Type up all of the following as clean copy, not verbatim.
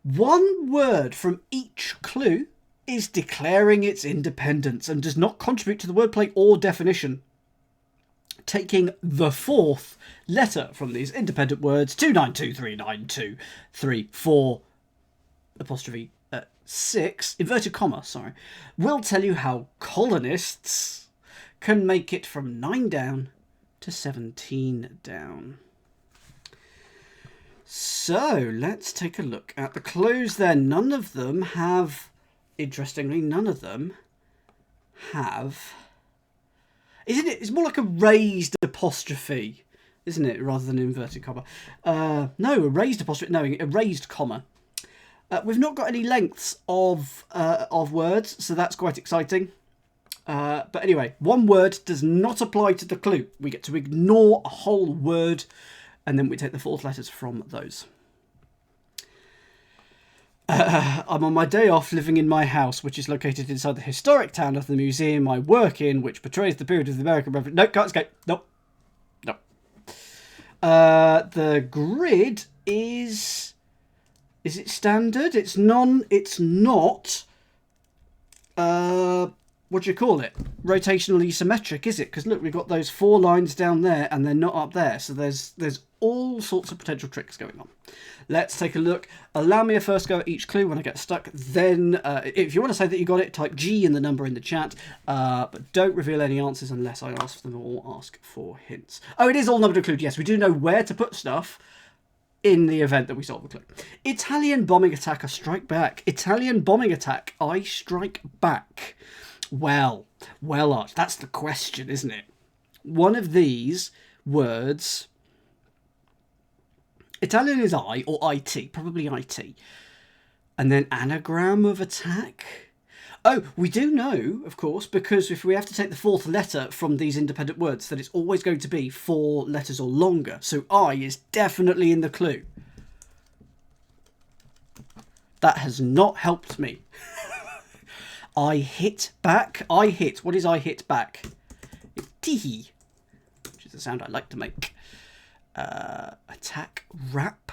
One word from each clue is declaring its independence and does not contribute to the wordplay or definition. Taking the fourth letter from these independent words, 2923923 apostrophe 6, inverted comma, sorry, will tell you how colonists can make it from 9 down to 17 down. So let's take a look at the clues there. None of them have, interestingly, none of them have, isn't it? It's more like a raised apostrophe, isn't it, rather than inverted comma? No, a raised apostrophe, no, a raised comma. We've not got any lengths of words, so that's quite exciting. But anyway, one word does not apply to the clue. We get to ignore a whole word, and then we take the fourth letters from those. I'm on my day off living in my house, which is located inside the historic town of the museum I work in, which portrays the period of the American Revolution. No, can't escape. Nope. Nope. The grid is it standard? It's not. What do you call it? Rotationally symmetric, is it? Because look, we've got those 4 lines down there and they're not up there. So there's all sorts of potential tricks going on. Let's take a look. Allow me a first go at each clue. When I get stuck, then if you want to say that you got it, type G in the number in the chat. But don't reveal any answers unless I ask for them or ask for hints. Oh, it is all numbered include. Yes, we do know where to put stuff in the event that we solve the clue. Italian bombing attack, I strike back. Italian bombing attack, I strike back. Well, Arch, that's the question, isn't it? One of these words, Italian is I or IT, probably IT. And then anagram of attack. Oh, we do know, of course, because if we have to take the fourth letter from these independent words, that it's always going to be 4 letters or longer. So I is definitely in the clue. That has not helped me. I hit back. I hit. What is I hit back? It's tee, which is the sound I like to make. Attack rap.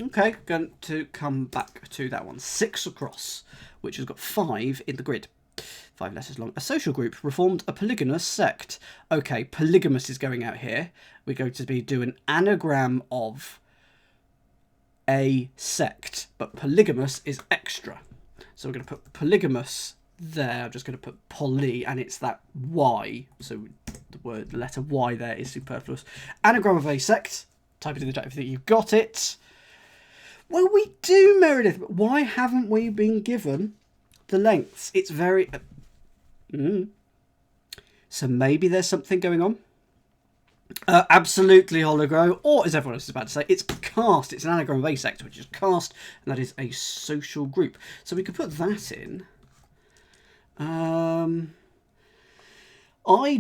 Okay, going to come back to that one. 6 across, which has got 5 in the grid. 5 letters long. A social group reformed a polygamous sect. Okay, polygamous is going out here. We're going to be doing an anagram of a sect, but polygamous is extra. So we're going to put polygamous there. I'm just going to put poly, and it's that Y. So the letter Y there is superfluous. Anagram of a sect. Type it in the chat if you think you've got it. Well, we do, Meredith, but why haven't we been given the lengths? It's very... So maybe there's something going on. Absolutely, Hologrow. Or, as everyone else is about to say, it's caste. It's an anagram of a sect, which is caste, and that is a social group. So we could put that in. I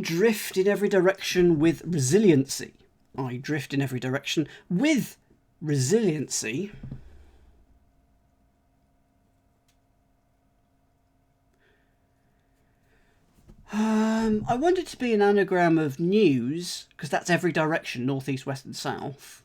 drift in every direction with resiliency. I drift in every direction with resiliency. I want it to be an anagram of news, because that's every direction, north, east, west and south,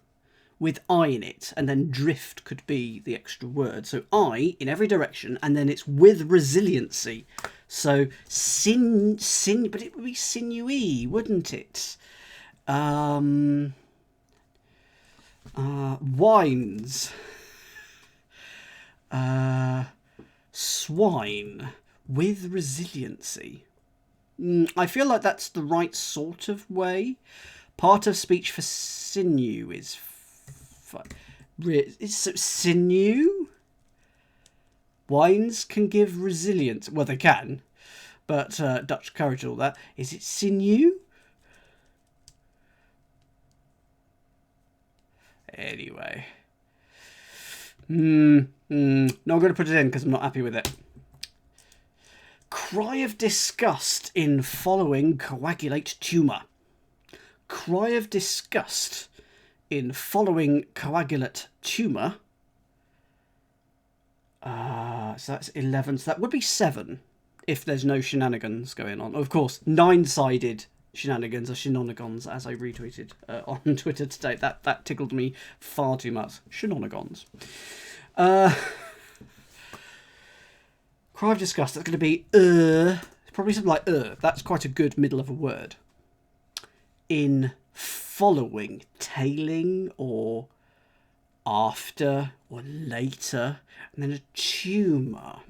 with I in it, and then drift could be the extra word. So I in every direction, and then it's with resiliency. So but it would be sinewy, wouldn't it? Wines. Swine with resiliency. I feel like that's the right sort of way. Part of speech for sinew is sinew. Wines can give resilience. Well, they can, but Dutch courage and all that. Is it sinew? Anyway. No, I'm going to put it in because I'm not happy with it. Cry of disgust in following coagulate tumour. Cry of disgust in following coagulate tumour. So that's 11. So that would be 7 if there's no shenanigans going on. Of course, 9-sided shenanigans are shenanigans, as I retweeted on Twitter today. That tickled me far too much. Shenanigans. I've discussed, that's going to be probably something like That's quite a good middle of a word. In following, tailing, or after, or later, and then a tumour.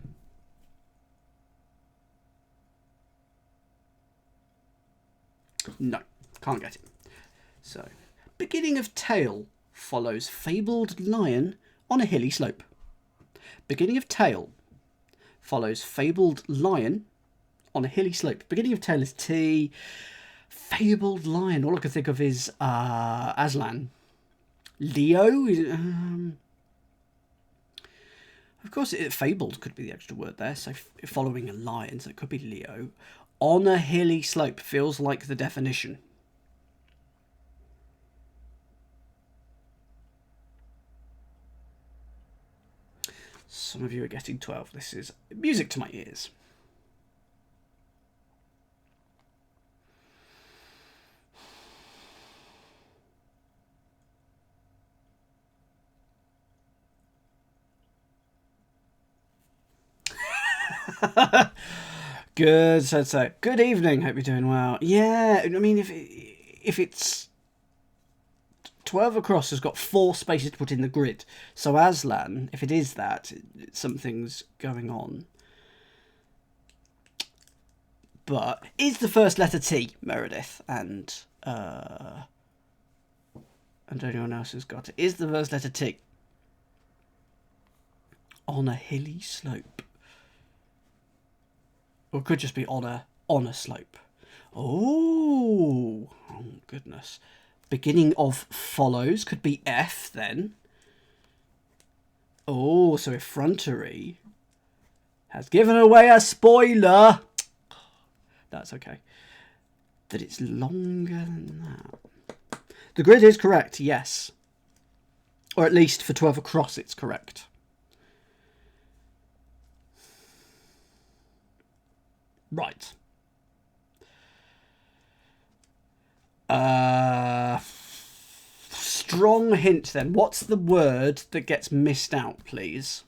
No, can't get it. So, beginning of tale follows fabled lion on a hilly slope. Beginning of tale follows fabled lion on a hilly slope. Beginning of tale is T. Fabled lion. All I can think of is Aslan. Leo. Of course, fabled could be the extra word there. So following a lion, so it could be Leo. On a hilly slope feels like the definition. Some of you are getting 12. This is music to my ears. Good, so good evening. Hope you're doing well. Yeah, I mean, if it's 12 across has got 4 spaces to put in the grid. So Aslan, if it is that, something's going on. But is the first letter T, Meredith, and anyone else who's got it? Is the first letter T? On a hilly slope. Or it could just be on a slope. Oh goodness. Beginning of follows could be F then. Oh, so effrontery has given away a spoiler. That's okay. That it's longer than that. The grid is correct, yes. Or at least for 12 across it's correct. Right. Strong hint then. What's the word that gets missed out, please?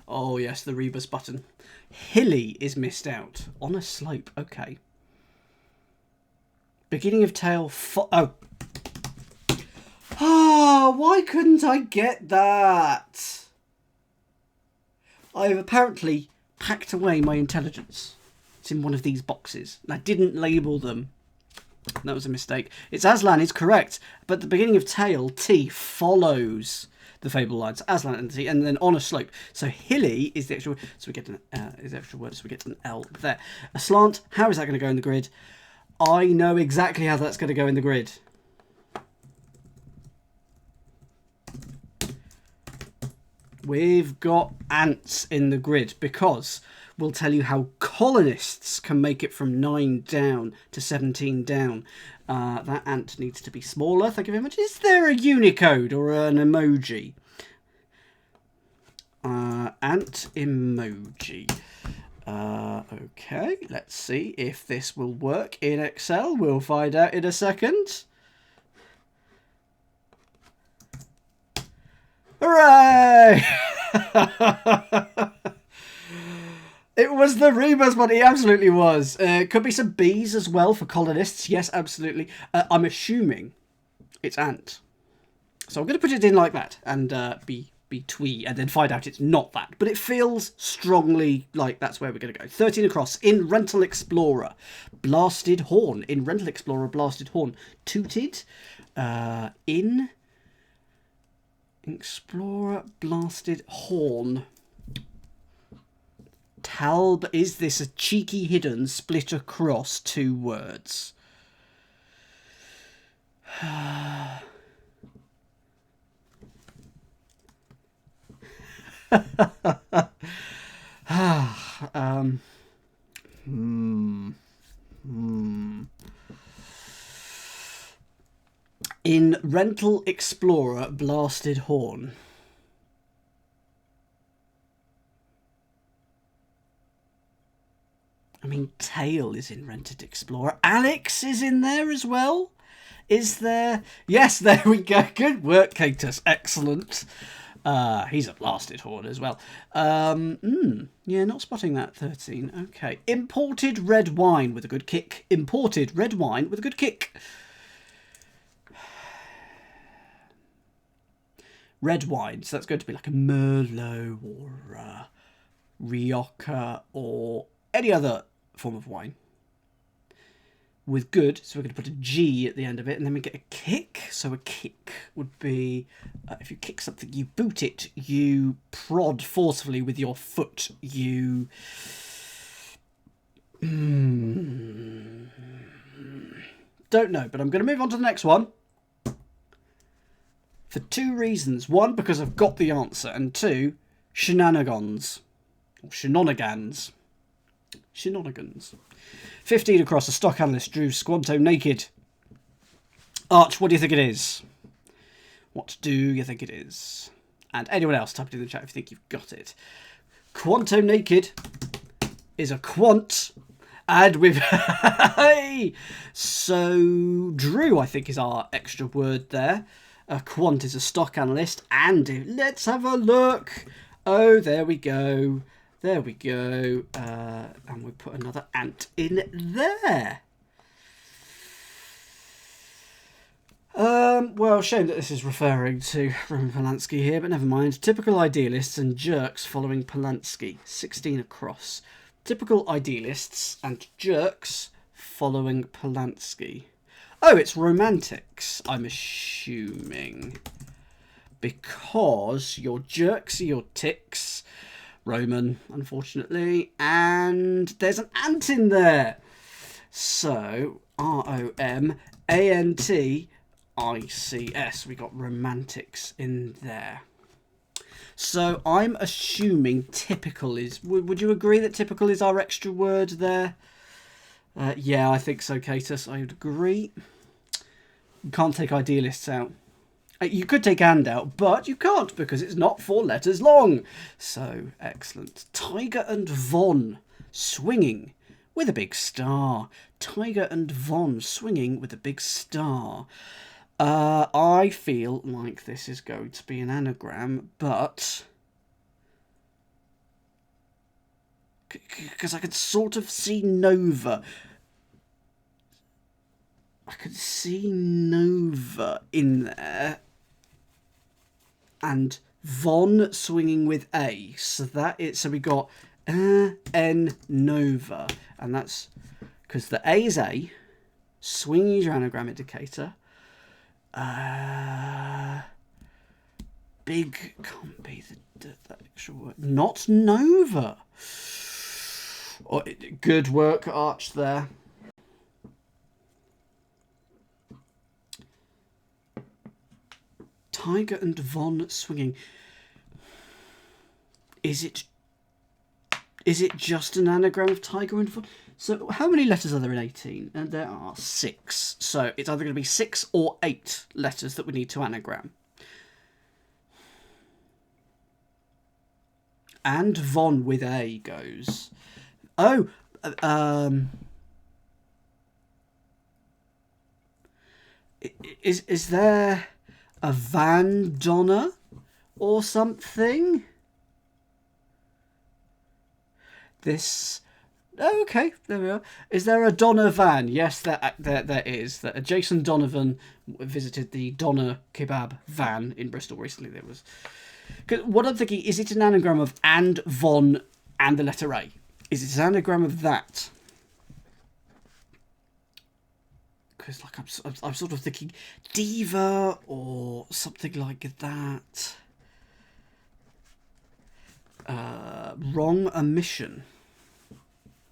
Oh, yes, the rebus button. Hilly is missed out. On a slope. Okay. Beginning of tale. Oh, why couldn't I get that? I've apparently packed away my intelligence. It's in one of these boxes. And I didn't label them. That was a mistake. It's Aslan is correct. But the beginning of tale, T, follows the fable lines. Aslan and T, and then on a slope. So hilly is the extra word. So we get an is the extra word. So we get an L there. A slant. How is that going to go in the grid? I know exactly how that's going to go in the grid. We've got ants in the grid because we'll tell you how colonists can make it from 9 down to 17 down. That ant needs to be smaller. Thank you very much. Is there a Unicode or an emoji? Ant emoji. Okay, let's see if this will work in Excel. We'll find out in a second. Hooray! It was the rebus one. It absolutely was. Could be some B's as well for colonists. Yes, absolutely. I'm assuming it's ant. So I'm going to put it in like that and be twee and then find out it's not that. But it feels strongly like that's where we're going to go. 13 across. In Rental Explorer, blasted horn. In Rental Explorer, blasted horn. Tooted. In Explorer, blasted horn. Talb, is this a cheeky hidden split across 2 words? In Rental Explorer Blasted Horn. I mean, Tail is in Rented Explorer. Alex is in there as well. Is there? Yes, there we go. Good work, Catus. Excellent. He's a Blasted Horn as well. Yeah, not spotting that. 13. Okay. Imported red wine with a good kick. Imported red wine with a good kick. Red wine. So that's going to be like a Merlot or a Rioja or any other form of wine. With good, so we're going to put a G at the end of it, and then we get a kick. So a kick would be, if you kick something, you boot it, you prod forcefully with your foot, you... Don't know, but I'm going to move on to the next one. For two reasons. One, because I've got the answer, and two, shenanigans. Or shenanigans. Shenanigans. 15 across. A stock analyst drew Squanto naked. Arch, what do you think it is? What do you think it is? And anyone else, type it in the chat if you think you've got it. Quanto naked is a quant. And we've... So, Drew, I think, is our extra word there. A quant is a stock analyst. And let's have a look. Oh, there we go. There we go. And we put another ant in there. Well, shame that this is referring to Roman Polanski here, but never mind. Typical idealists and jerks following Polanski. 16 across. Typical idealists and jerks following Polanski. Oh, it's romantics, I'm assuming. Because your jerks are your ticks. Roman, unfortunately, and there's an ant in there. So, ROMANTICS, we got romantics in there. So, I'm assuming typical is... Would you agree that typical is our extra word there? Yeah, I think so, Catus. I would agree. You can't take idealists out. You could take and out, but you can't because it's not 4 letters long. So, excellent. Tiger and Von swinging with a big star. Tiger and Von swinging with a big star. I feel like this is going to be an anagram, but... Because I could sort of see Nova. I could see Nova in there. And Von swinging with A. So we got N Nova. And that's because the A is A. Swing is your anagram indicator. Big can't be the actual word. Not Nova. Oh, good work, Arch, there. Tiger and Von swinging. Is it just an anagram of Tiger and Von? So how many letters are there in 18? And there are 6. So it's either going to be 6 or 8 letters that we need to anagram. And Von with A goes. Oh, is there a Van Donna or something? This... Oh, okay, there we are. Is there a Donna Van? Yes, there is. That Jason Donovan visited the Donna Kebab Van in Bristol recently. There was... Cause what I'm thinking, is it an anagram of and, Von, and the letter A? Is it an anagram of that? Because like I'm sort of thinking diva or something like that. Wrong omission.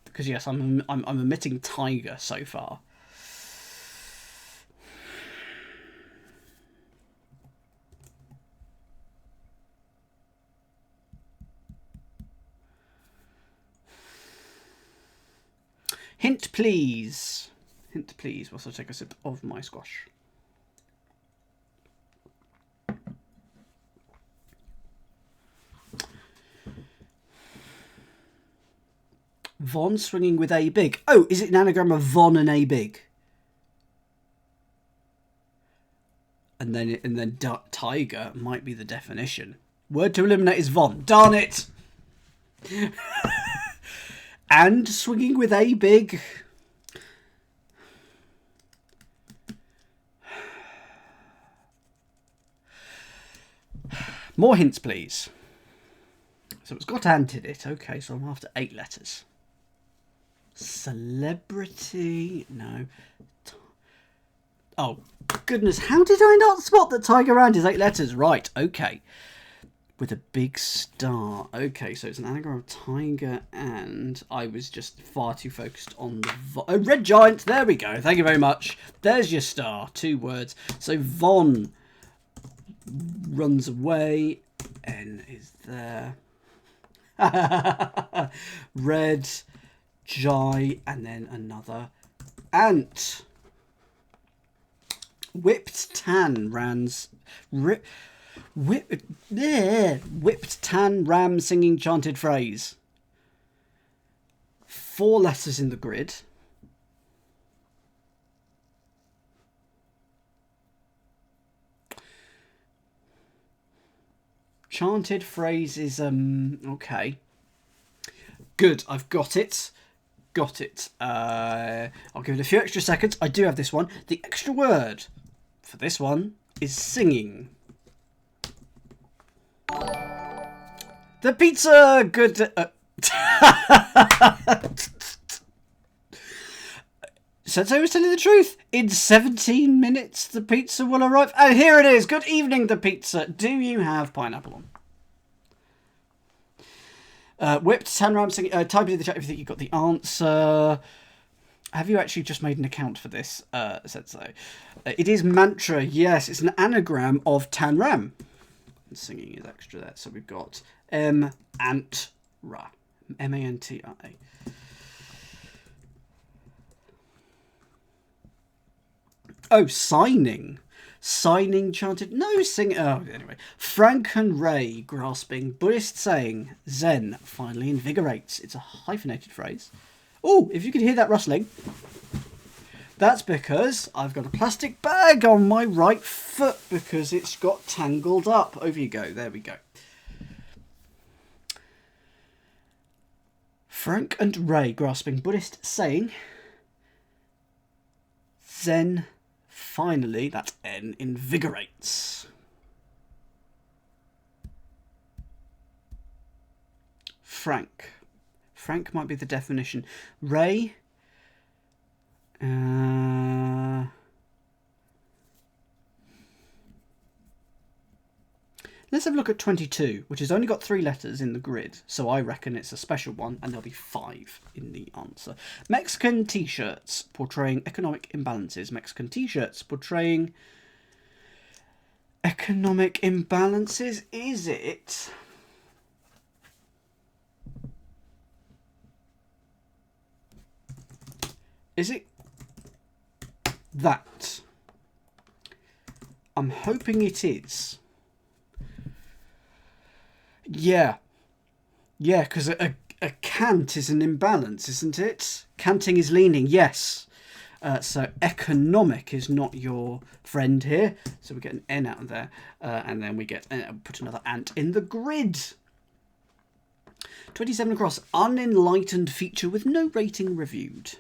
Because yes, I'm omitting tiger so far. Hint, please. Hint, please, whilst I take a sip of my squash. Von swinging with A big. Oh, is it an anagram of Von and A big? And then tiger might be the definition. Word to eliminate is Von. Darn it! And swinging with A big. More hints, please. So it's got ant in it. Okay, so I'm after 8 letters. Celebrity. No. Oh, goodness. How did I not spot that tiger ant is 8 letters? Right, okay. With a big star. Okay, so it's an anagram of tiger, and I was just far too focused on the red giant. There we go. Thank you very much. There's your star. 2 words. So Von runs away. N is there. Red, Jai, and then another ant. Whipped tan rams. Whipped tan ram singing chanted phrase. 4 letters in the grid. Chanted phrase is, okay. Good, I've got it. Got it. I'll give it a few extra seconds. I do have this one. The extra word for this one is singing. The pizza! Good. Sensei was telling the truth. In 17 minutes, the pizza will arrive. And here it is. Good evening, the pizza. Do you have pineapple on? Whipped, Tanram singing. Type it in the chat if you think you got the answer. Have you actually just made an account for this, Sensei? It is mantra. Yes, it's an anagram of Tanram. Singing is extra there. So we've got M-ant-ra. M-A-N-T-R-A. Oh, signing. Signing chanted. No, sing. Oh, anyway. Frank and Ray grasping. Buddhist saying. Zen finally invigorates. It's a hyphenated phrase. Oh, if you could hear that rustling. That's because I've got a plastic bag on my right foot because it's got tangled up. Over you go. There we go. Frank and Ray grasping. Buddhist saying. Zen finally, that's N, invigorates. Frank. Frank might be the definition. Ray. Let's have a look at 22, which has only got 3 letters in the grid, so I reckon it's a special one, and there'll be 5 in the answer. Mexican t-shirts portraying economic imbalances. Mexican t-shirts portraying economic imbalances. Is it? Is it that? I'm hoping it is. Yeah. Yeah, because a cant is an imbalance, isn't it? Canting is leaning, yes. So economic is not your friend here. So we get an N out of there. And then we get put another ant in the grid. 27 across. Unenlightened feature with no rating reviewed.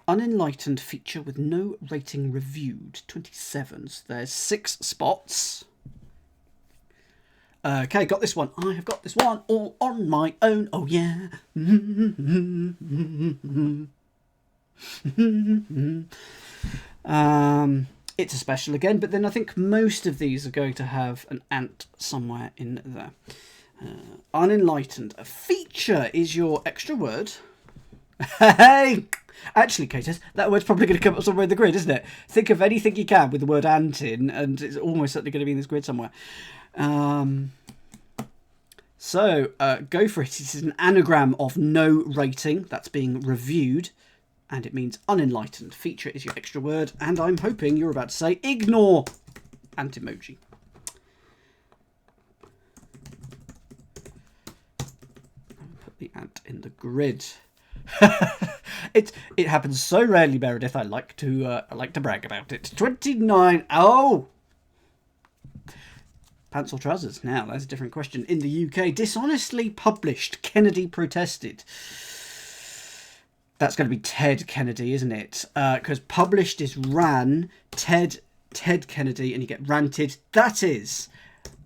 Unenlightened feature with no rating reviewed. 27. So there's 6 spots. Okay, got this one. I have got this one all on my own. Oh, yeah. It's a special again, but then I think most of these are going to have an ant somewhere in there. Unenlightened. A feature is your extra word. Hey! Actually, Kate, that word's probably going to come up somewhere in the grid, isn't it? Think of anything you can with the word ant in, and it's almost certainly going to be in this grid somewhere. So go for it. It is an anagram of no rating that's being reviewed, and it means unenlightened. Feature is your extra word, and I'm hoping you're about to say ignore ant emoji. I'll put the ant in the grid. It happens so rarely, Meredith. I like to brag about it. 29. Oh, pants or trousers? Now that's a different question. In the UK, dishonestly published. Kennedy protested. That's going to be Ted Kennedy, isn't it? Because published is ran. Ted Kennedy, and you get ranted. That is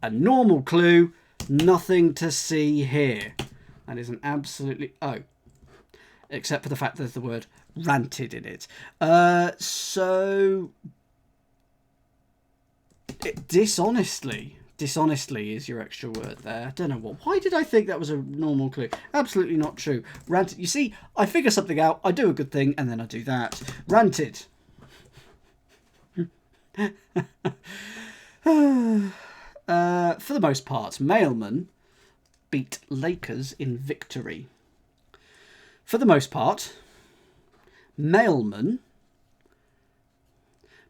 a normal clue. Nothing to see here. That is an absolutely except for the fact there's the word ranted in it. So dishonestly is your extra word there. I don't know what. Why did I think that was a normal clue? Absolutely not true. Ranted. You see, I figure something out. I do a good thing, and then I do that. Ranted. For the most part, mailmen beat Lakers in victory. For the most part, mailmen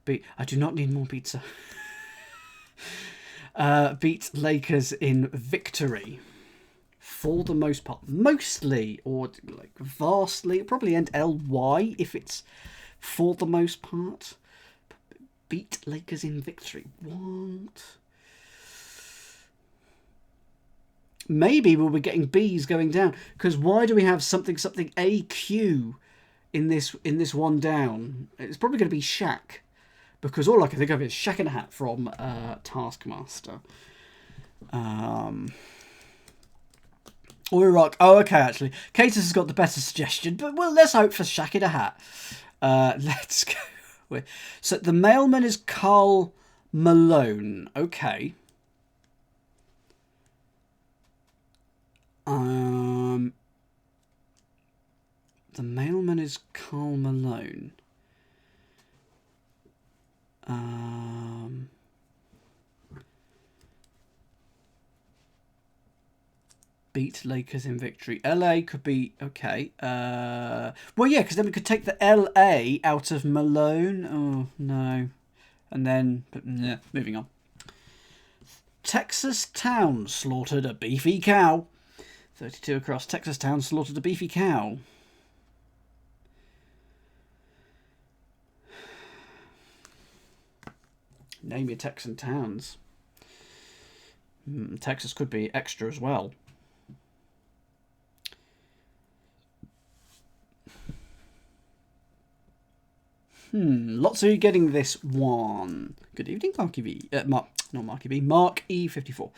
beat... I do not need more pizza. Beat Lakers in victory. For the most part. Mostly, or like vastly, probably end ly if it's for the most part. Beat Lakers in victory. What? Maybe we'll be getting B's going down, because why do we have something AQ in this one down? It's probably going to be Shaq, because all I can think of is Shaq in a Hat from Taskmaster. Or Iraq. Oh, okay, actually, Catus has got the better suggestion, but well, let's hope for Shaq in a Hat. Let's go. So the mailman is Carl Malone. Okay. The mailman is Carl Malone. Beat Lakers in victory. LA could be okay. Well, yeah, because then we could take the LA out of Malone. Oh no, and then yeah, moving on. Texas town slaughtered a beefy cow. 32 across. Texas town slaughtered a beefy cow. Name your Texan towns. Texas could be extra as well. Lots of you getting this one. Good evening, Marky V. Not Marky V. Mark E54.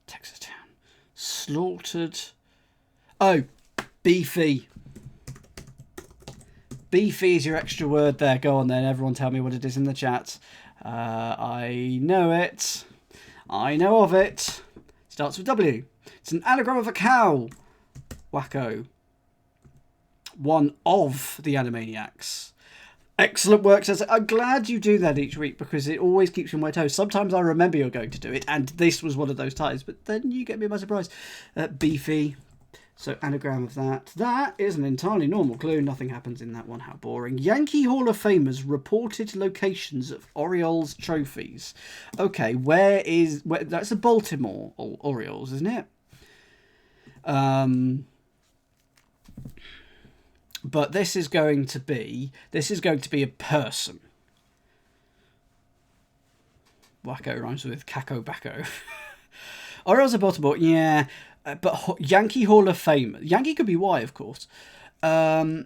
Texas town. Slaughtered. Oh, beefy. Beefy is your extra word there. Go on then. Everyone tell me what it is in the chat. I know it. I know of it. Starts with W. It's an anagram of a cow. Wacko. One of the Animaniacs. Excellent work, says. I'm glad you do that each week, because it always keeps you on my toes. Sometimes I remember you're going to do it, and this was one of those times, but then you get me by surprise. Beefy. So anagram of that. That is an entirely normal clue. Nothing happens in that one. How boring. Yankee Hall of Famers reported locations of Orioles trophies. Okay, where that's the Baltimore Orioles, isn't it? But this is going to be a person. Wacko rhymes with Caco Bacco. Orioles of Baltimore, yeah. But Yankee Hall of Fame. Yankee could be Y, of course. Hall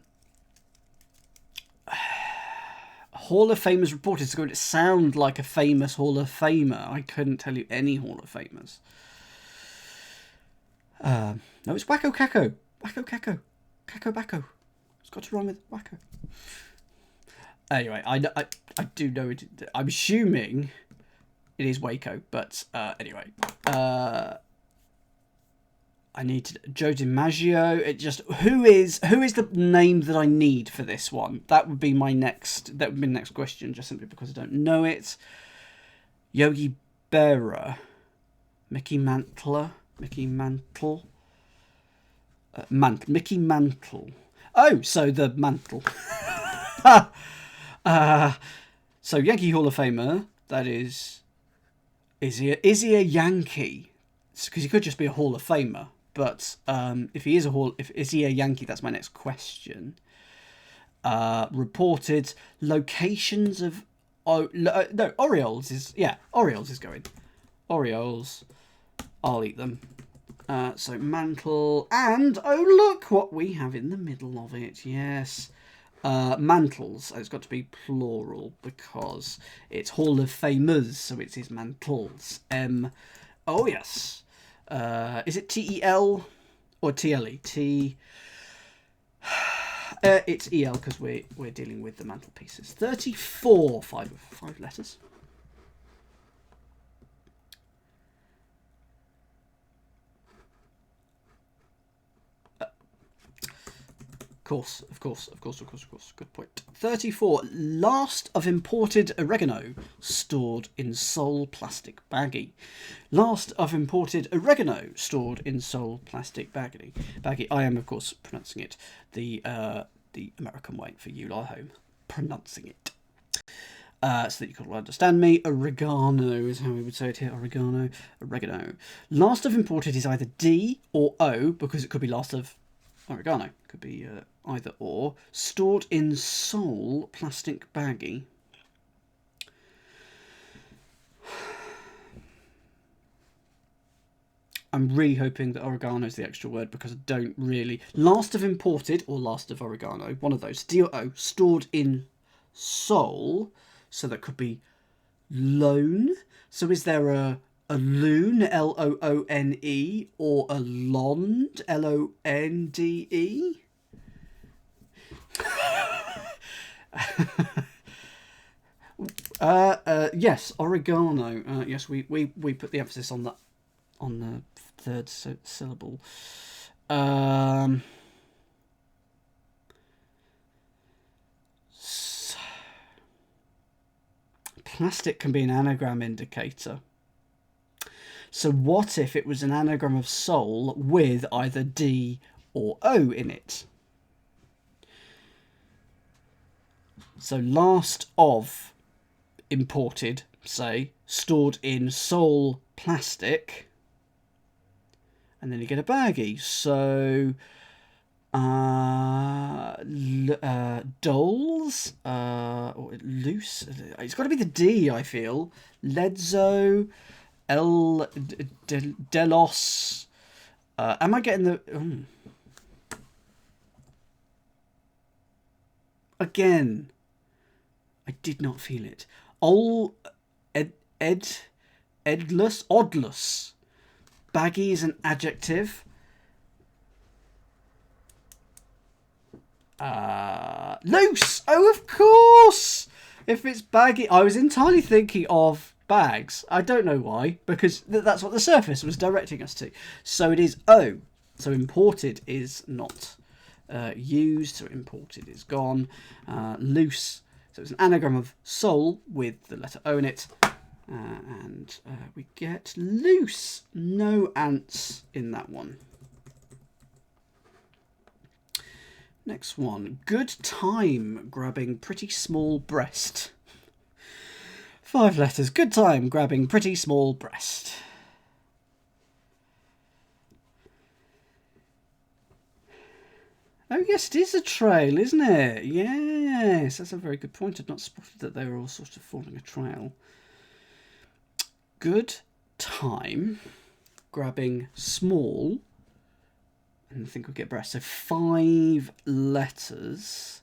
of Famers reported. So it sound like a famous Hall of Famer. I couldn't tell you any Hall of Famers. No, it's Wacko Caco. Wacko Caco. Caco Bacco. It's got to rhyme with Wacko. Anyway, I do know it. I'm assuming it is Waco, but anyway. I need to Joe DiMaggio. It just who is the name that I need for this one? That would be my next. That would be the next question, just simply because I don't know it. Yogi Berra, Mickey Mantle, Mickey Mantle. Oh, so the mantle. So Yankee Hall of Famer, that is he a Yankee? Because he could just be a Hall of Famer. But if he is is he a Yankee? That's my next question. Reported locations of no, Orioles is going. Orioles, I'll eat them. So mantle, and oh look what we have in the middle of it. Yes, mantles. It's got to be plural because it's Hall of Famers, so it's his mantles. Oh yes. Is it TEL or TLE? It's EL because we're dealing with the mantelpieces. 34, five letters. Of course. Good point. 34. Last of imported oregano stored in sole plastic baggie. Last of imported oregano stored in sole plastic baggie. I am, of course, pronouncing it the American way for you lot at home. Pronouncing it. So that you can understand me. Oregano is how we would say it here. Oregano. Last of imported is either D or O because it could be last of oregano. Could be either or. Stored in sole plastic baggie. I'm really hoping that oregano is the extra word because I don't really... Last of imported or last of oregano. One of those. D or O. Stored in sole. So that could be loan. So is there a loon, L-O-O-N-E, or a lond, L-O-N-D-E? Yes, oregano. Yes, we put the emphasis on the third syllable. Plastic can be an anagram indicator. So what if it was an anagram of soul with either D or O in it? So last of imported, say, stored in sole plastic, and then you get a baggie. So dolls, or loose. It's got to be the D, I feel. Ledzo, Delos. Am I getting the... Again, I did not feel it. Oddless. Baggy is an adjective. Loose! Oh, of course! If it's baggy... I was entirely thinking of bags. I don't know why, because that's what the surface was directing us to. So it is O. So imported is not used, so imported is gone. Loose. So it's an anagram of soul with the letter O in it. And we get loose. No ants in that one. Next one. Good time grabbing pretty small breast. 5 letters. Good time grabbing pretty small breast. Oh, yes, it is a trail, isn't it? Yes, that's a very good point. I'd not spotted that they were all sort of following a trail. Good time grabbing small. And I think we'll get breast. So 5 letters.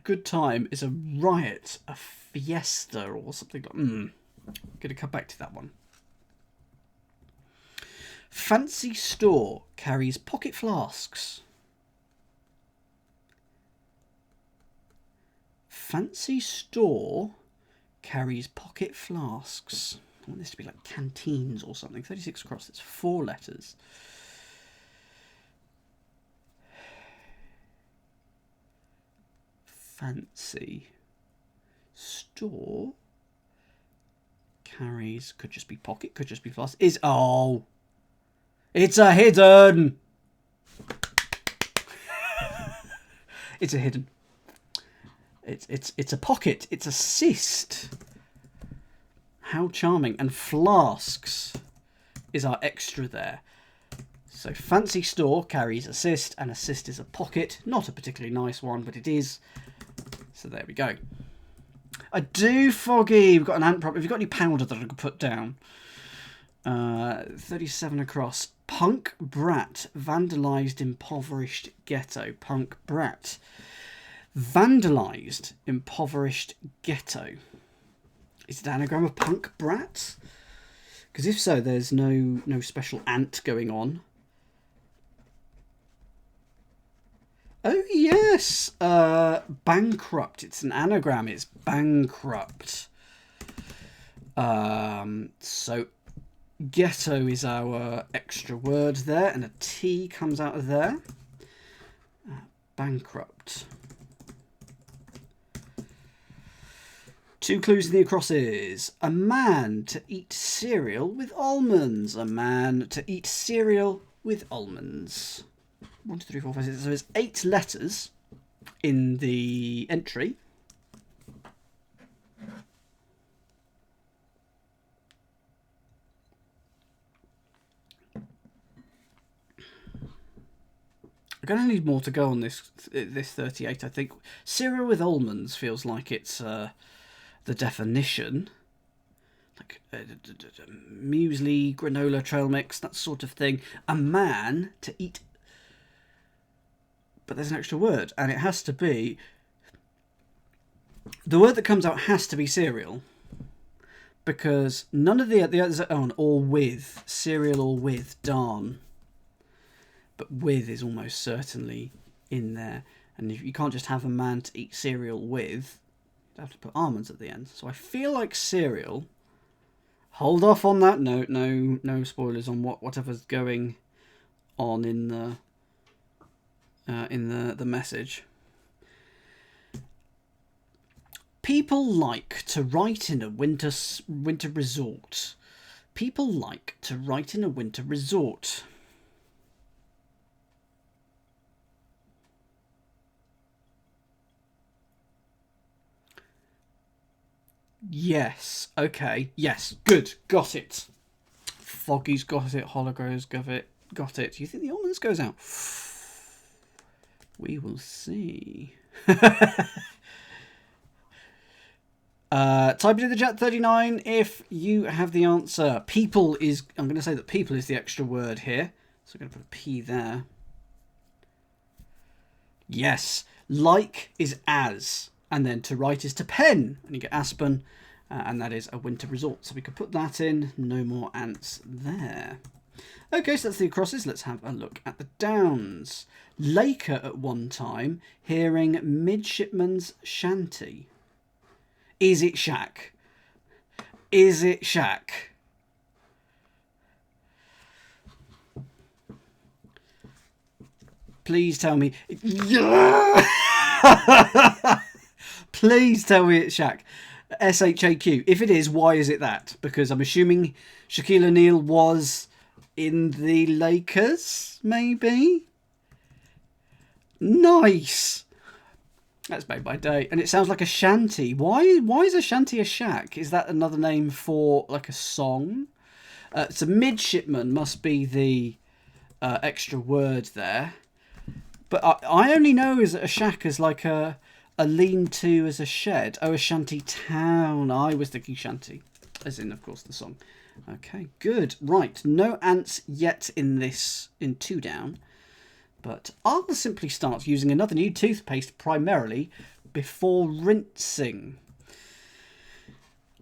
Good time is a riot, a fiesta, or something like. Going to come back to that one. Fancy store carries pocket flasks. Fancy store carries pocket flasks. I want this to be like canteens or something. 36 across, it's 4 letters. Fancy store carries, could just be pocket, could just be flask. Is It's a hidden. It's a hidden. It's a pocket. It's a cyst. How charming. And flasks is our extra there. So fancy store carries a cyst, and a cyst is a pocket. Not a particularly nice one, but it is. So there we go. I do, Foggy. We've got an ant problem. Have you got any powder that I could put down? 37 across. Punk brat. Vandalised, impoverished ghetto. Punk brat. Vandalised, impoverished ghetto. Is it an anagram of punk brat? Because if so, there's no special ant going on. Oh, yes. Bankrupt. It's an anagram. It's bankrupt. So ghetto is our extra word there, and a T comes out of there. Bankrupt. 2 clues in the acrosses. A man to eat cereal with almonds. A man to eat cereal with almonds. 1, 2, 3, 4, 5, 6. So there's 8 letters in the entry. I'm going to need more to go on this 38, I think. Cereal with almonds feels like it's the definition. Like muesli, granola, trail mix, that sort of thing. A man to eat... But there's an extra word, and it has to be... The word that comes out has to be cereal. Because none of the others are on, or with. Cereal or with, darn. But with is almost certainly in there. And if you can't just have a man to eat cereal with, you have to put almonds at the end. So I feel like cereal. Hold off on that note. No spoilers on whatever's going on in the message. People like to write in a winter resort. People like to write in a winter resort. Yes. Okay. Yes. Good. Got it. Foggy's got it. Hologro's got it. Got it. Do you think the almonds goes out? We will see. Type it in the chat 39 if you have the answer. People is... I'm going to say that people is the extra word here. So I'm going to put a P there. Yes. Like is as. And then to write is to pen. And you get Aspen. And that is a winter resort. So we could put that in. No more ants there. Okay, so that's the acrosses. Let's have a look at the downs. Laker at one time, hearing midshipman's shanty. Is it shack? Is it shack? Please tell me. Yeah! Please tell me it's shack. SHAQ. If it is, why is it that? Because I'm assuming Shaquille O'Neal was in the Lakers, maybe? Nice. That's made by day. And it sounds like a shanty. Why is a shanty a shack? Is that another name for like a song? So midshipman must be the extra word there. But I only know as a shack as like a lean-to as a shed. Oh, a shanty town. I was thinking shanty. As in, of course, the song. Okay, good. Right, no ants yet in this, in 2 down. But I'll simply start using another new toothpaste primarily before rinsing.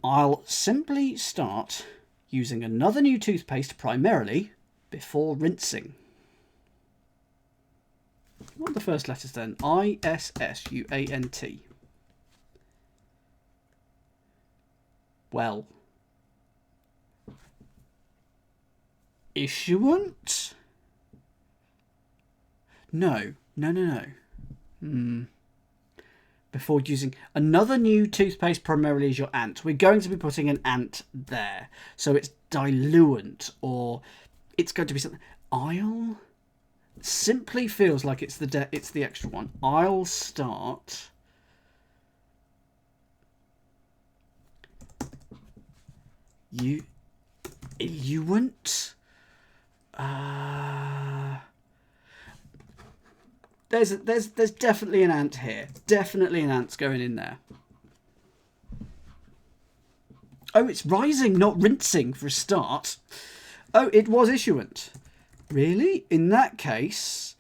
I'll simply start using another new toothpaste primarily before rinsing. What are the first letters then? I-S-S-U-A-N-T. Well. Issuant? No. Before using another new toothpaste primarily as your ant. We're going to be putting an ant there. So it's diluent or It's going to be something. I'll simply feels like it's the extra one. I'll start. You won't. There's definitely an ant here. Definitely an ant's going in there. Oh, it's rising, not rinsing for a start. Oh, it was issuant. Really? In that case,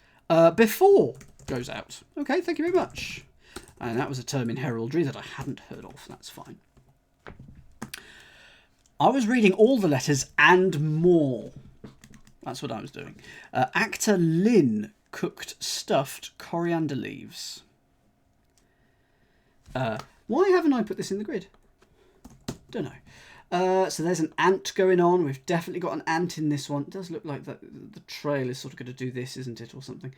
before goes out. Okay, thank you very much. And that was a term in heraldry that I hadn't heard of. That's fine. I was reading all the letters and more. That's what I was doing. Actor Lynn cooked stuffed coriander leaves. Why haven't I put this in the grid? Don't know. So there's an ant going on. We've definitely got an ant in this one. It does look like the trail is sort of going to do this, isn't it, or something?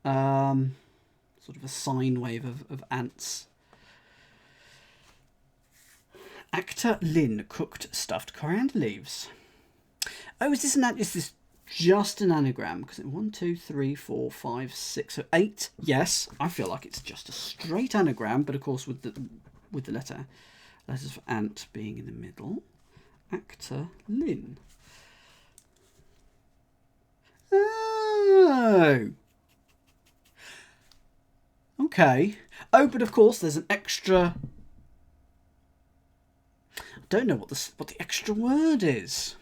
Sort of a sine wave of ants. Actor Lynn cooked stuffed coriander leaves. Oh, is this an ant? Is this just an anagram? Because 1, 2, 3, 4, 5, 6, so 8. Yes, I feel like it's just a straight anagram, but of course with the letters for ant being in the middle. Actor Lynn. Oh. Okay. Oh, but of course there's an extra. I don't know what the extra word is.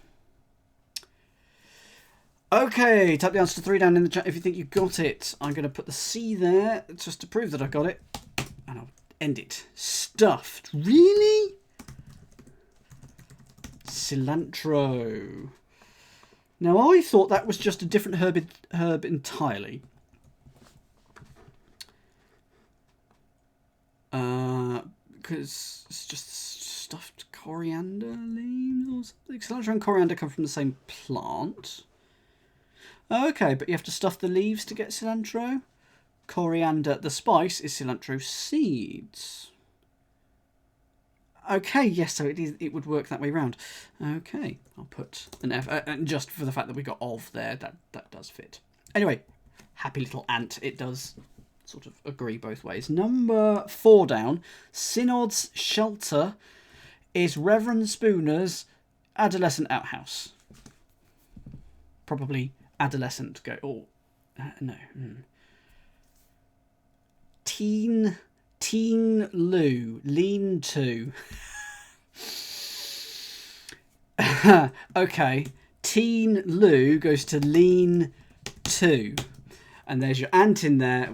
Okay, type the answer to 3 down in the chat if you think you got it. I'm going to put the C there just to prove that I got it. And I'll end it. Stuffed. Really? Cilantro. Now, I thought that was just a different herb entirely. Because it's just stuffed coriander leaves or something. Cilantro and coriander come from the same plant. Okay, but you have to stuff the leaves to get cilantro. Coriander, the spice, is cilantro seeds. Okay, yes, so it would work that way round. Okay, I'll put an F, and just for the fact that we got of there, that does fit. Anyway, happy little ant, it does sort of agree both ways. Number 4 down, Synod's shelter is Reverend Spooner's adolescent outhouse. Probably adolescent go. Oh, no. Teen Lou, lean to. Okay, Teen Lou goes to lean to, and there's your ant in there.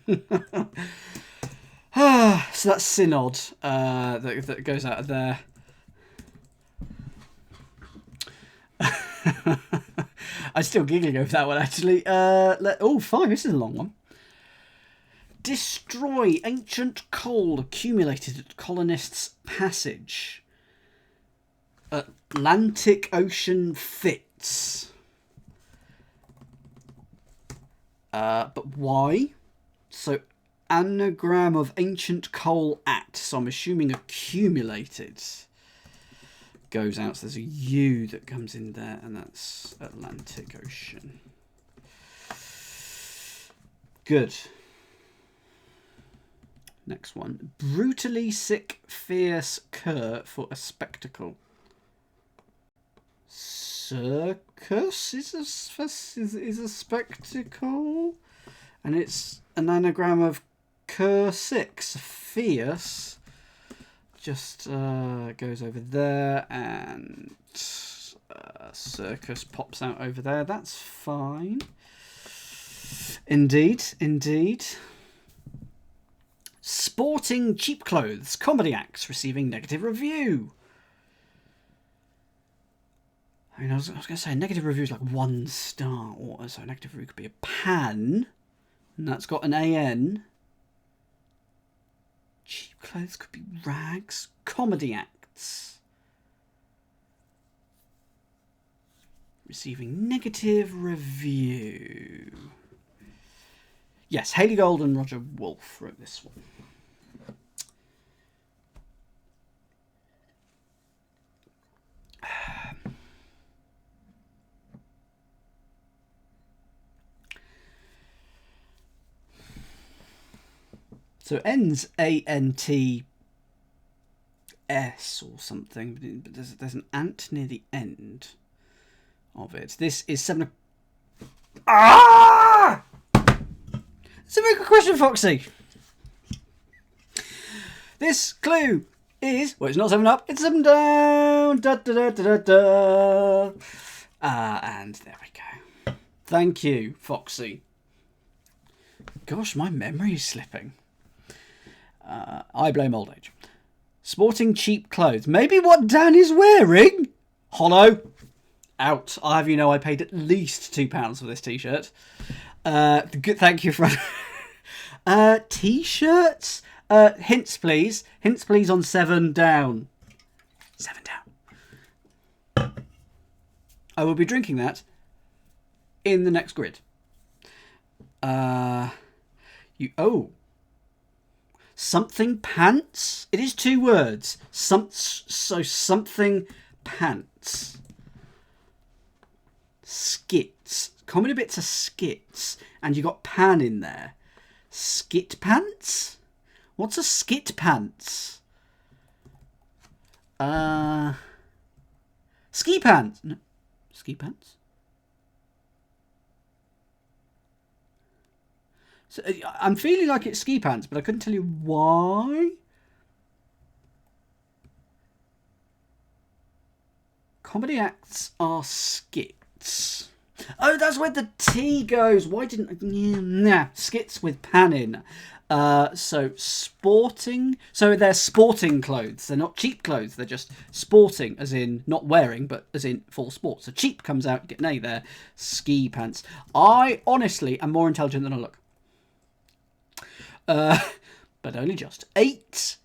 So that's Synod that goes out of there. I'm still giggling over that one, actually. 5, this is a long one. Destroy ancient coal accumulated at colonists' passage. Atlantic Ocean fits. But why? So, anagram of ancient coal at. So I'm assuming accumulated. Goes out, so there's a U that comes in there, and that's Atlantic Ocean. Good. Next one. Brutally sick, fierce cur for a spectacle. Circus is a spectacle, and it's an anagram of cur 6, fierce. Just goes over there, and circus pops out over there. That's fine. Indeed, indeed. Sporting cheap clothes, comedy acts receiving negative review. I mean, I was going to say a negative review is like 1 star, or so a negative review could be a pan, and that's got an AN. Cheap clothes could be rags. Comedy acts receiving negative review. Yes, Hayley Gold and Roger Wolff wrote this one. So it ends ANTS or something, but there's an ant near the end of it. This is 7. Ah! It's a very good question, Foxy. This clue is, well, it's not 7 up, it's 7 down. Da, da, da, da, da, da. And there we go. Thank you, Foxy. Gosh, my memory is slipping. I blame old age. Sporting cheap clothes. Maybe what Dan is wearing? Hollow. Out. I'll have you know I paid at least £2 for this t-shirt. Thank you, Fred. T-shirts? Hints, please. Hints, please, on 7 down. 7 down. I will be drinking that in the next grid. Something pants? It is 2 words. Something pants. Skits. Common bits are skits. And you got pan in there. Skit pants? What's a skit pants? Ski pants. No. Ski pants? So, I'm feeling like it's ski pants, but I couldn't tell you why. Comedy acts are skits. Oh, that's where the T goes. Why didn't... Nah, skits with pan in. So, sporting... So, they're sporting clothes. They're not cheap clothes. They're just sporting, as in not wearing, but as in full sport. So, cheap comes out, you get an A there. Ski pants. I honestly am more intelligent than I look. But only just. 8.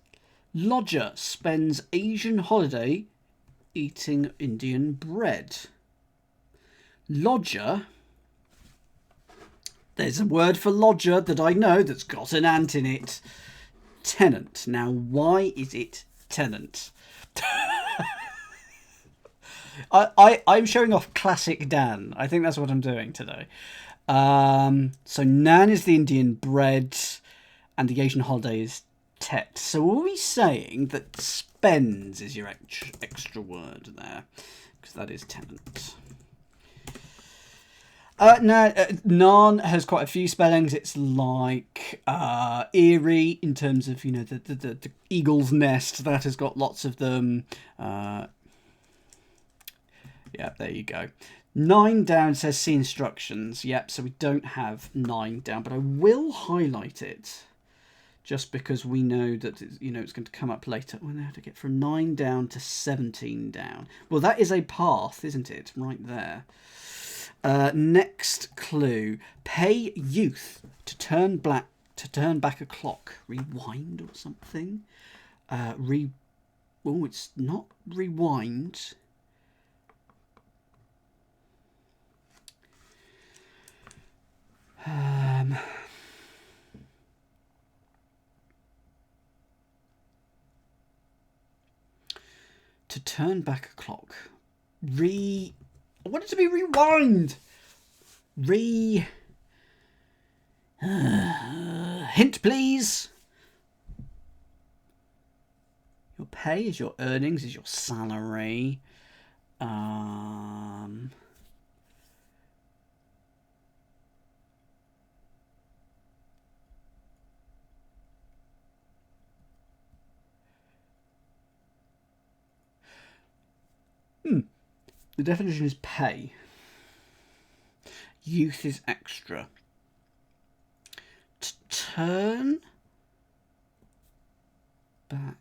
Lodger spends Asian holiday eating Indian bread. Lodger. There's a word for lodger that I know that's got an ant in it. Tenant. Now, why is it tenant? I'm showing off classic Dan. I think that's what I'm doing today. So Nan is the Indian bread and the Asian holiday is tet. So are we saying that spends is your extra word there? Because that is tenant. Nan has quite a few spellings. It's like eerie in terms of, you know, the eagle's nest. That has got lots of them. Yeah, there you go. 9 down says see instructions. Yep, so we don't have 9 down, but I will highlight it just because we know that, you know, it's going to come up later. We have to get from 9 down to 17 down. Well, that is a path, isn't it? Right there. Next clue. Pay youth to turn back a clock. Rewind or something. Oh, it's not rewind. To turn back a clock. I want it to be rewind. Hint, please. Your pay is your earnings, is your salary. The definition is pay. Youth is extra. To turn back,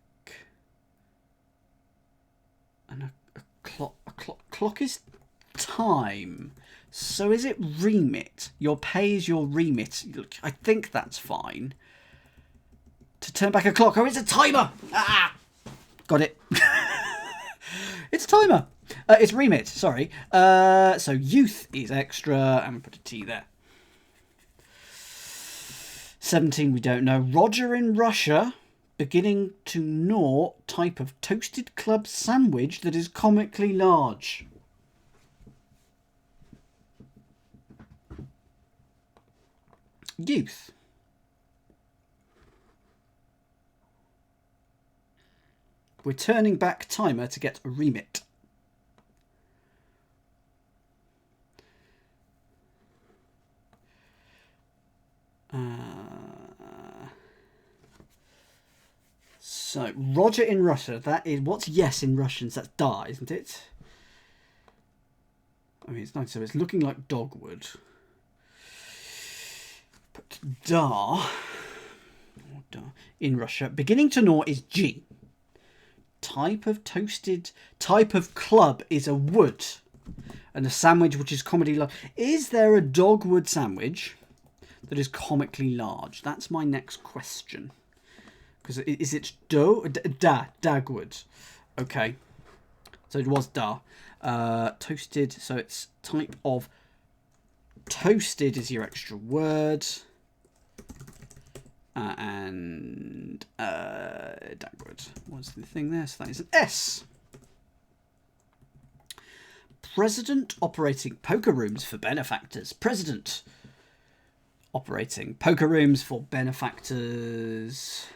and a clock is time. So is it remit? Your pay is your remit. I think that's fine. To turn back a clock. Oh, it's a timer. Ah, got it. It's a timer. It's remit, sorry. So youth is extra, and we put a T there. 17 we don't know. Roger in Russia, beginning to gnaw type of toasted club sandwich that is comically large. Youth. We're turning back timer to get a remit. So, Roger in Russia, that is, what's yes in Russian? That's da, isn't it? I mean, it's nice, so it's looking like dogwood. But da in Russia, beginning to gnaw is G. Type of club is a wood. And a sandwich, which is comedy large. Is there a dogwood sandwich that is comically large? That's my next question. Because is it dagwood? Okay. So it was da. Toasted, so it's type of toasted is your extra word. And dagwood was the thing there, so that is an S. President operating poker rooms for benefactors. President operating poker rooms for benefactors.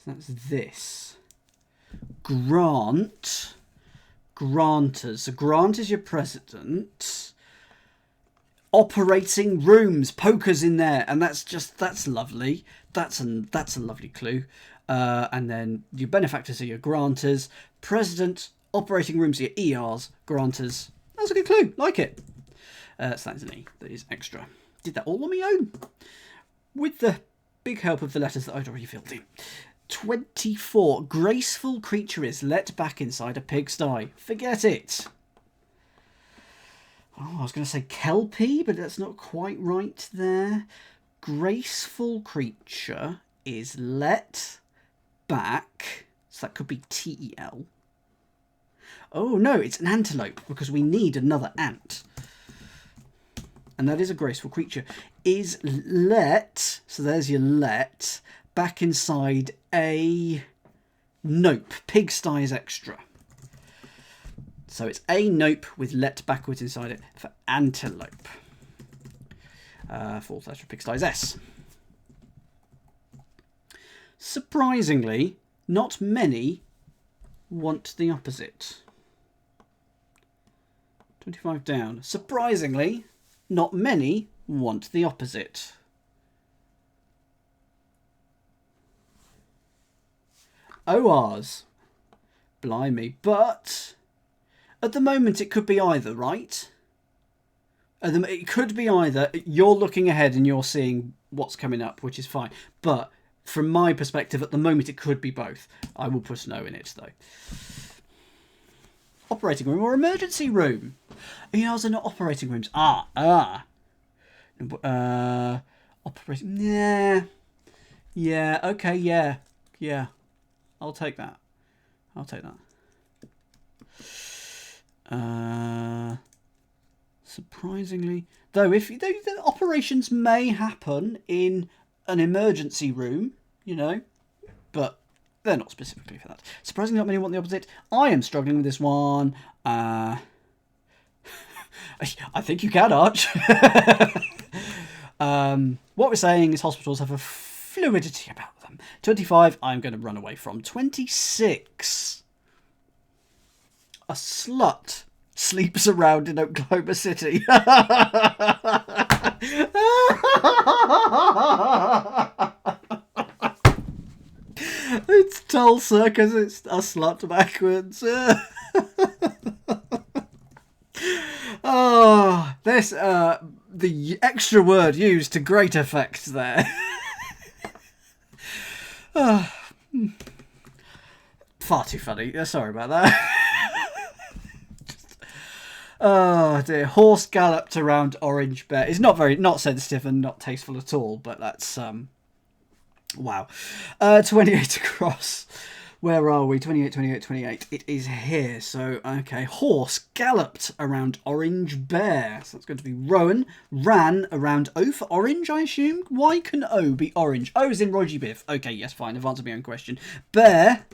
So that's this. Grant. Granters. So grant is your president. Operating rooms. Poker's in there. And that's lovely. That's a lovely clue. And then your benefactors are your granters. President. Operating rooms are your ERs. Granters. That's a good clue. Like it. So that's an E. That is extra. Did that all on my own. With the big help of the letters that I'd already filled in. 24. Graceful creature is let back inside a pigsty. Forget it. Oh, I was going to say kelpie, but that's not quite right there. Graceful creature is let back. So that could be TEL. Oh, no, it's an antelope because we need another ant. And that is a graceful creature. Is let, so there's your let, back inside a nope. Pigsty is extra. So it's a nope with let backwards inside it for antelope. Fourth letter of pigsty is S. Surprisingly, not many want the opposite. 25 down. Surprisingly, not many want the opposite. ORs. Blimey. But at the moment it could be either, right? It could be either. You're looking ahead and you're seeing what's coming up, which is fine. But from my perspective, at the moment it could be both. I will put no in it, though. Operating room or emergency room? ERs are not operating rooms. Operating. Yeah. Okay. Yeah. I'll take that. Surprisingly, though, the operations may happen in an emergency room, you know, but they're not specifically for that. Surprisingly, not many want the opposite. I am struggling with this one. I think you can, Arch. What we're saying is hospitals have a fluidity about them. 25, I'm going to run away from. 26. A slut sleeps around in Oklahoma City. It's Tulsa because it's a slut backwards. Oh, this the extra word used to great effect there. Far too funny. Sorry about that. Oh dear. Horse galloped around orange bear. It's not sensitive and not tasteful at all, but that's wow. 28 across. Where are we? 28, 28, 28. It is here. So, okay. Horse galloped around orange bear. So that's going to be Rowan. Ran around O for orange, I assume. Why can O be orange? O is in Roger Biff. Okay, yes, fine. I've answered my own question. Bear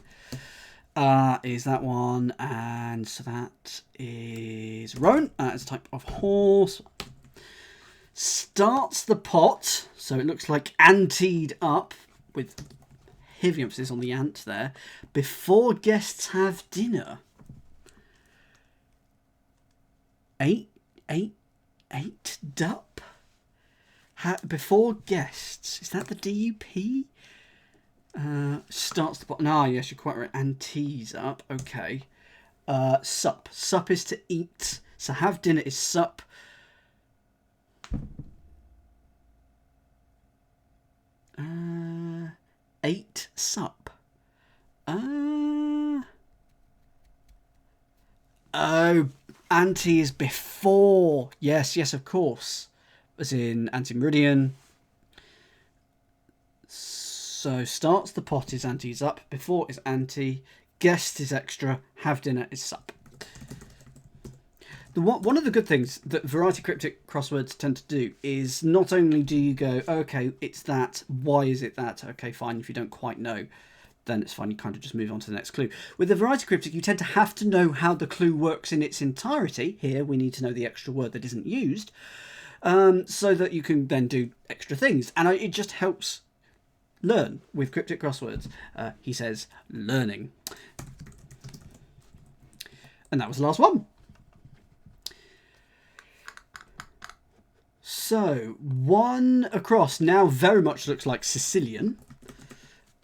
is that one. And so that is Rowan. It's a type of horse. Starts the pot. So it looks like anteed up with heavy emphasis on the ant there. Before guests have dinner. Ate up. Before guests. Is that the DUP? Starts the bottom. Ah, yes, you're quite right. And teas up. Okay. Sup. Sup is to eat. So have dinner is sup. Ate sup. Oh, ante is before. Yes, of course. As in anti-meridian. So starts the pot is ante is up. Before is ante. Guest is extra. Have dinner is sup. One of the good things that variety cryptic crosswords tend to do is not only do you go, okay, it's that, why is it that? Okay, fine, if you don't quite know, then it's fine, you kind of just move on to the next clue. With the variety cryptic, you tend to have to know how the clue works in its entirety. Here, we need to know the extra word that isn't used, so that you can then do extra things. And it just helps learn with cryptic crosswords. He says, learning. And that was the last one. So, one across now very much looks like Sicilian.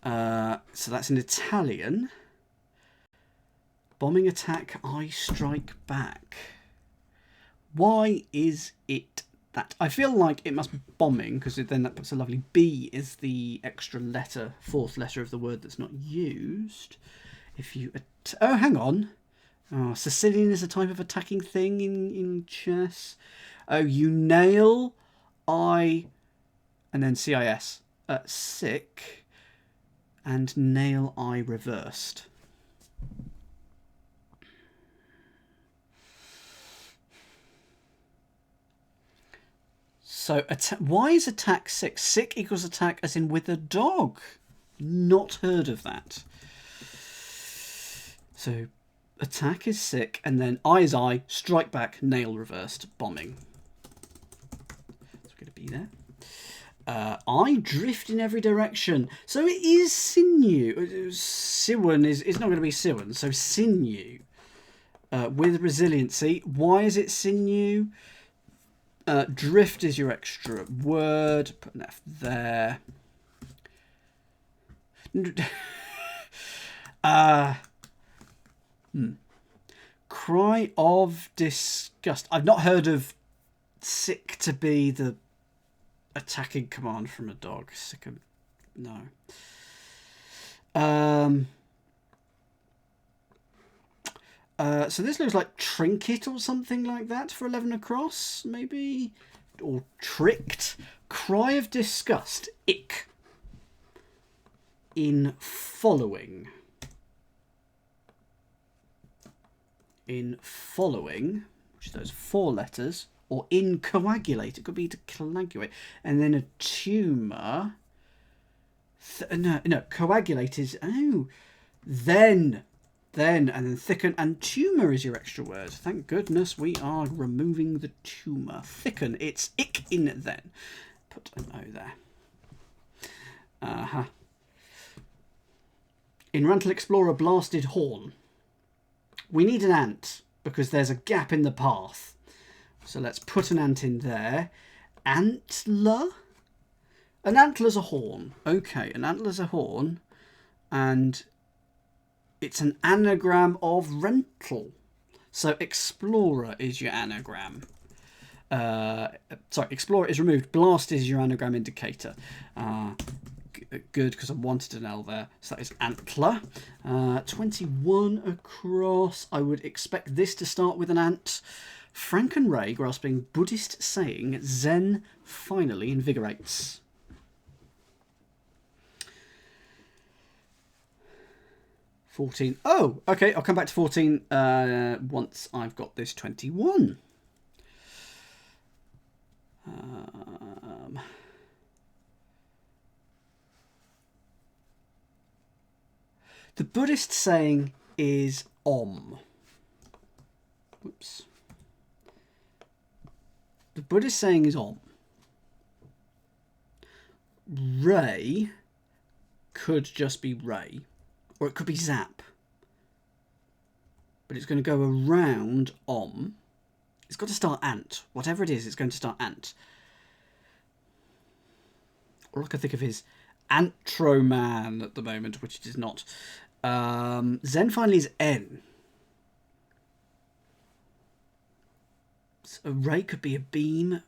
So that's in Italian. Bombing attack, I strike back. Why is it that? I feel like it must be bombing, because then that puts a lovely B is the extra letter, fourth letter of the word that's not used. If you... Oh, hang on. Oh, Sicilian is a type of attacking thing in chess. Oh, you nail, I, and then CIS. Sick, and nail, I reversed. So, why is attack sick? Sick equals attack as in with a dog. Not heard of that. So, attack is sick, and then I is I, strike back, nail reversed, bombing. Going to be there. I drift in every direction. So it is sinew. Siwan is not going to be siwan. So sinew. With resiliency. Why is it sinew? Drift is your extra word. Put an F there. Cry of disgust. I've not heard of sick to be the attacking command from a dog. Sick of... No. So this looks like trinket or something like that for 11 across, maybe? Or tricked. Cry of disgust. Ick. In following. In following, which is those 4 letters, or in coagulate. It could be to coagulate. And then a tumour. No, coagulate is... Oh, then, and then thicken. And tumour is your extra word. Thank goodness we are removing the tumour. Thicken. It's ick in then. Put an O there. In Rantel Explorer, blasted horn. We need an ant because there's a gap in the path. So let's put an ant in there. Antler? An antler's a horn. Okay, an antler's a horn. And it's an anagram of rental. So explorer is your anagram. Sorry, explorer is removed. Blast is your anagram indicator. Good, because I wanted an L there. So that is antler. 21 across. I would expect this to start with an ant. Frank and Ray grasping Buddhist saying, Zen finally invigorates. $14. Oh, okay, I'll come back to 14 once I've got this 21. The Buddhist saying is Om. Whoops. The Buddhist saying is Om. Ray could just be ray, or it could be zap. But it's going to go around om. It's got to start ant. Whatever it is, it's going to start ant. All I can think of is Antroman at the moment, which it is not. Zen finally is N. So a ray could be a beam.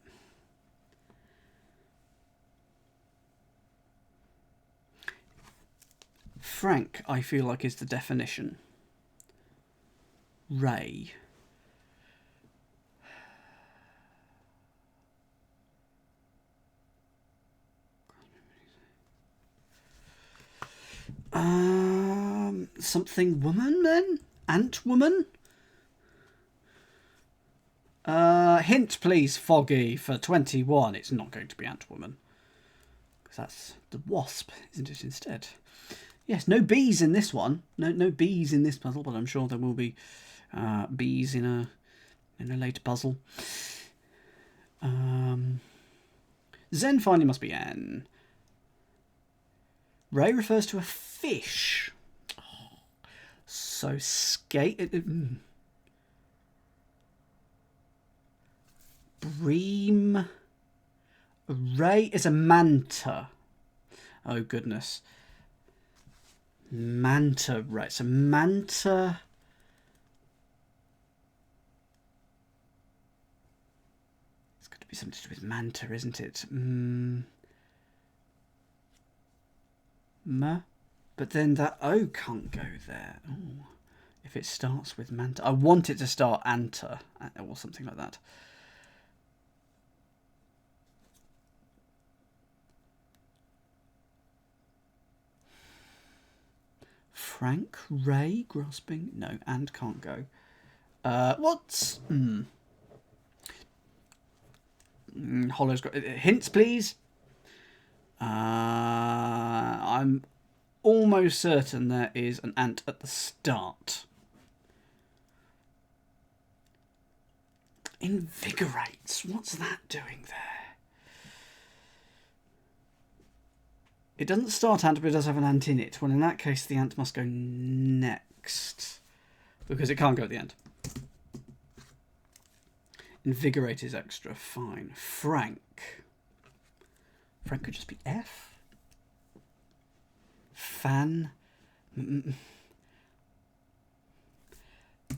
Frank, I feel like, is the definition. Ray. Something woman then? Ant woman? Hint please, Foggy, for 21. It's not going to be ant woman. Because that's the wasp, isn't it, instead? Yes, no bees in this one. No bees in this puzzle, but I'm sure there will be bees in a later puzzle. Zen finally must be N. Ray refers to a fish. Oh, so skate. Bream. Ray is a manta. Oh goodness. Manta ray. So manta. It's got to be something to do with manta, isn't it? But then that O can't go there. Ooh, if it starts with manta. I want it to start anta or something like that. Frank, Ray, grasping. No, and can't go. What's... Hollow's got... Hints, please. I'm almost certain there is an ant at the start. Invigorates. What's that doing there? It doesn't start ant, but it does have an ant in it. Well, in that case, the ant must go next. Because it can't go at the end. Invigorate is extra. Fine. Frank. Frank could just be F. Fan.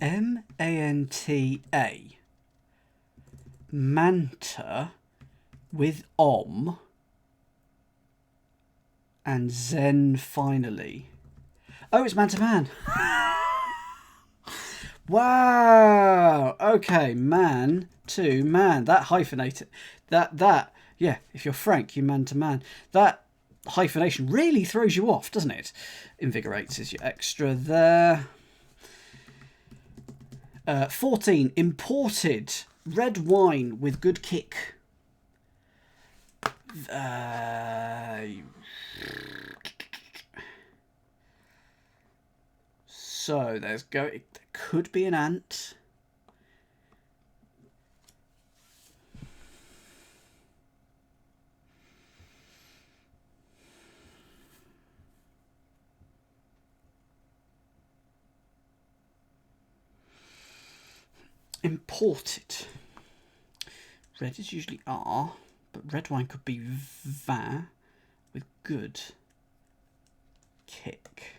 M-A-N-T-A. Manta with om. And Zen finally. Oh, it's Manta Man. Wow. Okay, man to man. That hyphenated. That. Yeah, if you're Frank, you man to man. That hyphenation really throws you off, doesn't it? Invigorates is your extra there. 14. Imported. Red wine with good kick. So there could be an ant. Imported. Red is usually R, but red wine could be va with good kick.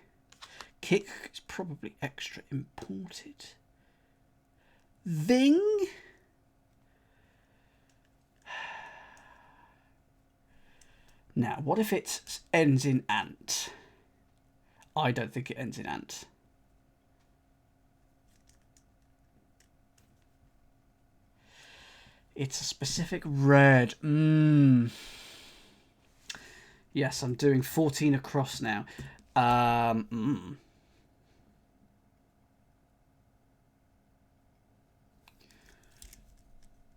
Kick is probably extra imported. Ving? Now, what if it ends in ant? I don't think it ends in ant. It's a specific red. Yes, I'm doing 14 across now.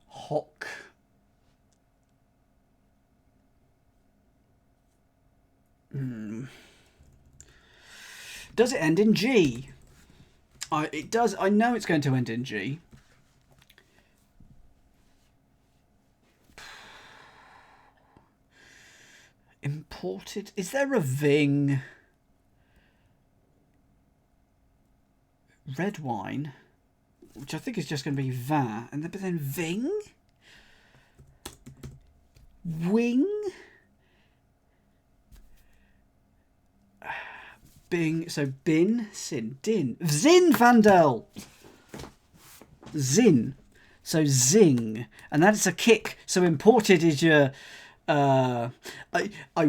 Hock. Does it end in G? It does. I know it's going to end in G. Imported. Is there a Ving? Red wine, which I think is just going to be va, and but then Ving? Wing? Bing, so bin, sin, din. Zinfandel! Zin. So zing. And that's a kick. So imported is your... I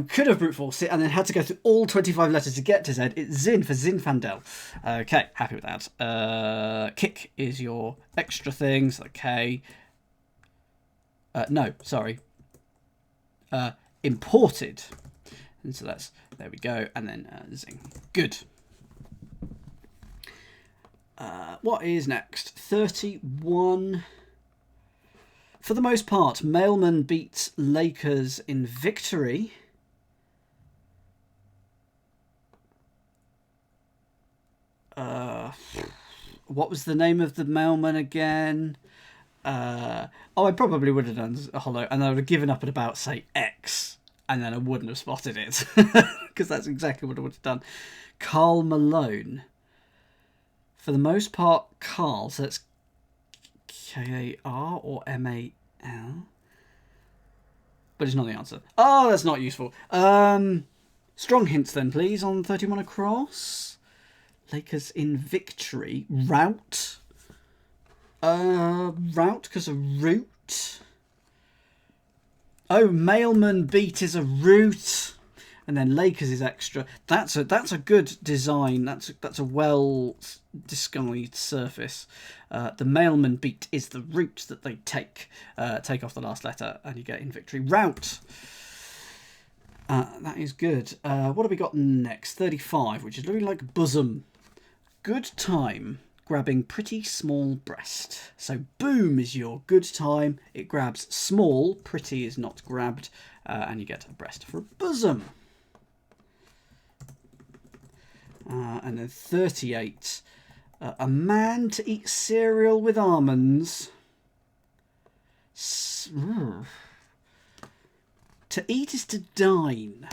could have brute forced it and then had to go through all 25 letters to get to Z. It's Zin for Zinfandel. Okay, happy with that. Kick is your extra things. Okay. No, sorry. Imported. And so that's, there we go. And then zing. Good. What is next? 31. For the most part, Mailman beats Lakers in victory. What was the name of the Mailman again? I probably would have done a hollow, and I would have given up at about, say, X, and then I wouldn't have spotted it, because that's exactly what I would have done. Carl Malone. For the most part, Carl, so that's K-A-R or M-A-L? But it's not the answer. Oh, that's not useful. Strong hints then, please, on 31 across. Lakers in victory. Route. Route, because of route. Oh, Mailman beat is a route. And then Lakers is extra. That's a good design. That's a well disguised surface. The Mailman beat is the route that they take. Take off the last letter and you get in victory. Route. That is good. What have we got next? 35, which is looking like bosom. Good time. Grabbing pretty small breast. So boom is your good time. It grabs small. Pretty is not grabbed. And you get a breast for a bosom. And then 38. A man to eat cereal with almonds. To eat is to dine.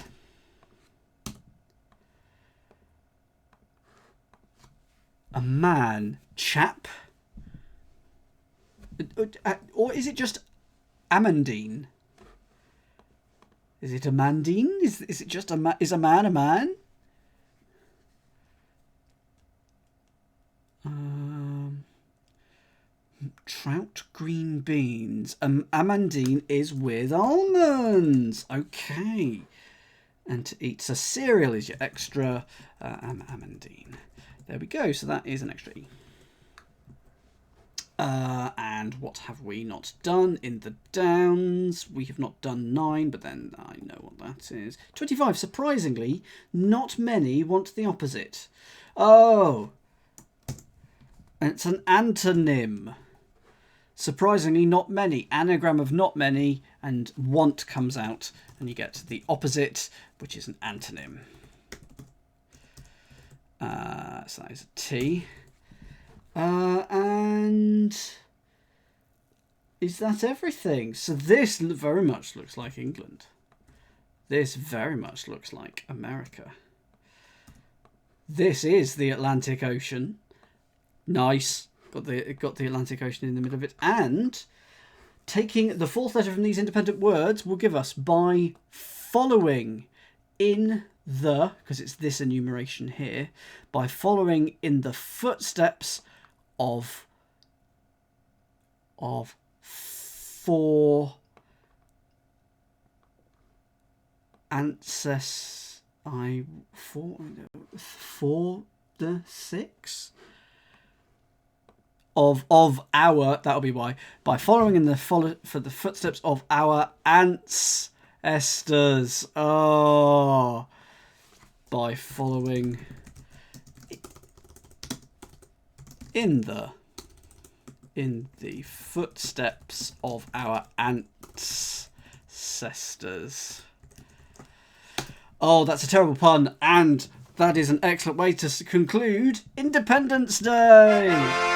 A man. Chap. Or is it just amandine? Is it a mandine? Is it just is a man a man? Trout green beans. Amandine is with almonds. Okay. And to eat. So cereal is your extra. Amandine. There we go. So that is an extra E. And what have we not done in the Downs? We have not done 9, but then I know what that is. 25. Surprisingly, not many want the opposite. Oh. It's an antonym. Surprisingly, not many. Anagram of not many, and want comes out, and you get the opposite, which is an antonym. So that is a T. And is that everything? So this very much looks like England. This very much looks like America. This is the Atlantic Ocean. Nice. Got the Atlantic Ocean in the middle of it. And taking the fourth letter from these independent words will give us by following in the, because it's this enumeration here, by following in the footsteps of four ancestors. For the six of our, that'll be why, by following in the for the footsteps of our ancestors. Oh, by following in the footsteps of our ancestors. Oh, that's a terrible pun, and that is an excellent way to conclude Independence Day.